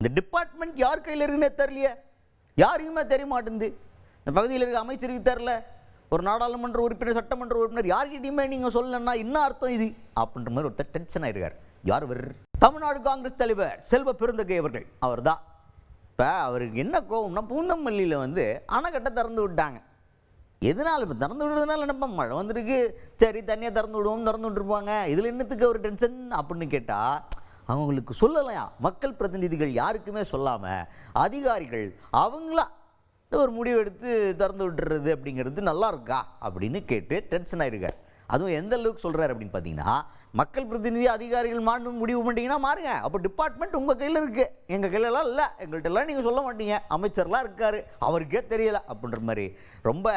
இந்த டிபார்ட்மெண்ட் யார் கையில் இருக்குன்னே தெரியலையே, யாருக்குமே தெரிய மாட்டேங்குது. இந்த பகுதியில் இருக்க அமைச்சருக்கு தெரில, ஒரு நாடாளுமன்ற உறுப்பினர் சட்டமன்ற உறுப்பினர் யார்கிட்டையுமே நீங்கள் சொல்லலன்னா என்ன அர்த்தம் இது அப்படின்ற மாதிரி ஒருத்தர் டென்ஷன் ஆகிருக்கார். யார் அவர்? தமிழ்நாடு காங்கிரஸ் தலைவர் செல்வ பெருந்தகை அவர்கள். அவர் தான். இப்போ அவருக்கு என்ன கோவம்னா, பூந்தமல்லியில் அணைக்கட்டை திறந்து விட்டாங்க. எதனால் இப்போ திறந்து விடுறதுனால என்னப்பா, மழை வந்துருக்கு, சரி தண்ணியாக திறந்து விட்டுருப்பாங்க, இதில் என்னத்துக்கு ஒரு டென்ஷன் அப்படின்னு கேட்டால் அவங்களுக்கு சொல்லலாம். மக்கள் பிரதிநிதிகள் யாருக்குமே சொல்லாமல் அதிகாரிகள் அவங்களா ஒரு முடிவு எடுத்து திறந்து விட்டுறது அப்படிங்கிறது நல்லா இருக்கா அப்படின்னு கேட்டு டென்ஷன் ஆகிருக்கார். அதுவும் எந்த அளவுக்கு சொல்கிறார் அப்படின்னு பார்த்தீங்கன்னா, மக்கள் பிரதிநிதி அதிகாரிகள் முடிவு பண்ணிட்டீங்கன்னா மாறுங்க, அப்போ டிபார்ட்மெண்ட் உங்கள் கையில் இருக்குது, எங்கள் கையிலலாம் இல்லை, எங்கள்கிட்டலாம் நீங்கள் சொல்ல மாட்டீங்க, அமைச்சர்லாம் இருக்கார், அவருக்கே தெரியலை அப்படின்ற மாதிரி ரொம்ப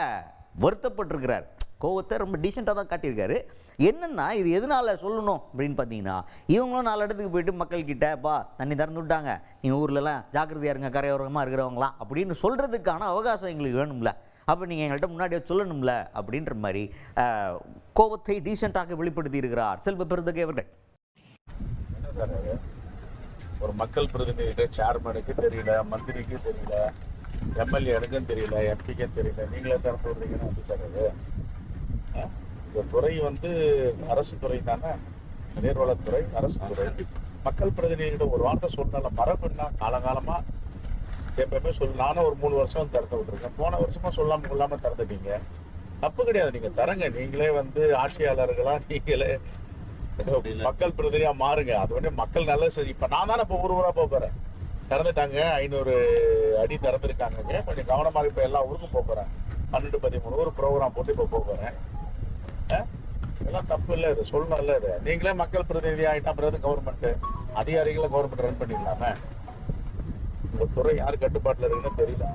வருத்தப்பட்டிருக்கிறார். கோவத்தை ரொம்ப டீசெண்டாக தான் காட்டியிருக்காரு. என்னென்னா இது எதனால் சொல்லணும் அப்படின்னு பார்த்தீங்கன்னா, இவங்களும் 4 இடத்துக்கு போயிட்டு மக்கள்கிட்டப்பா தண்ணி திறந்து விட்டாங்க, நீங்கள் ஊர்லலாம் ஜாக்கிரதையாக இருங்க, கரையோரமாக இருக்கிறவங்களாம் அப்படின்னு சொல்கிறதுக்கான அவகாசம் எங்களுக்கு வேணும்ல, அப்போ நீங்கள் எங்கள்கிட்ட முன்னாடியே சொல்லணும்ல அப்படின்ற மாதிரி கோபத்தை டீசெண்டாக வெளிப்படுத்தி இருக்கிறார் செல்வ பெருந்தகை அவர்கள். என்ன சார், ஒரு மக்கள் பிரதிநிதிகிட்ட சேர்மனுக்கு தெரியல, மந்திரிக்கு தெரியல, எம்எல்ஏனுக்கும் தெரியல, எம்பிக்கும் தெரியல, நீங்களே திறந்து விடுறீங்கன்னா எப்படி சார் அது? இந்த துறை அரசு துறை தானே, நீர்வளத்துறை அரசு துறை. மக்கள் பிரதிநிதிகிட்ட ஒரு வார்த்தை சொன்னால மரபுன்னா காலகாலமா எப்பவுமே நானும் ஒரு 3 வருஷம் திறந்து விட்டுருக்கேன். போன வருஷமா சொல்லாம கொள்ளாம திறந்துட்டீங்க, தப்பு கிடையாது. நீங்க தரங்க, நீங்களே ஆட்சியாளர்களா நீங்களே மக்கள் பிரதிநிதியா மாறுங்க. அது மக்கள் நல்ல சரி. இப்ப நான் தானே இப்போ ஊரா போறேன், திறந்துட்டாங்க, 500 அடி திறந்துருக்காங்க, கொஞ்சம் கவனமாக இப்ப எல்லா ஊருக்கும் போறேன். 12-13 ஊர் ப்ரோக்ராம் போட்டு இப்ப போறேன். இதெல்லாம் தப்பு இல்லை, இது சொல்லணும் இல்லை. இது நீங்களே மக்கள் பிரதிநிதி ஆகிட்டா பிறகு கவர்மெண்ட் அதிகாரிகளை கவர்மெண்ட் ரன் பண்ணிடலாமே. உங்க துறை யார் கட்டுப்பாட்டில் இருக்குன்னு தெரியல.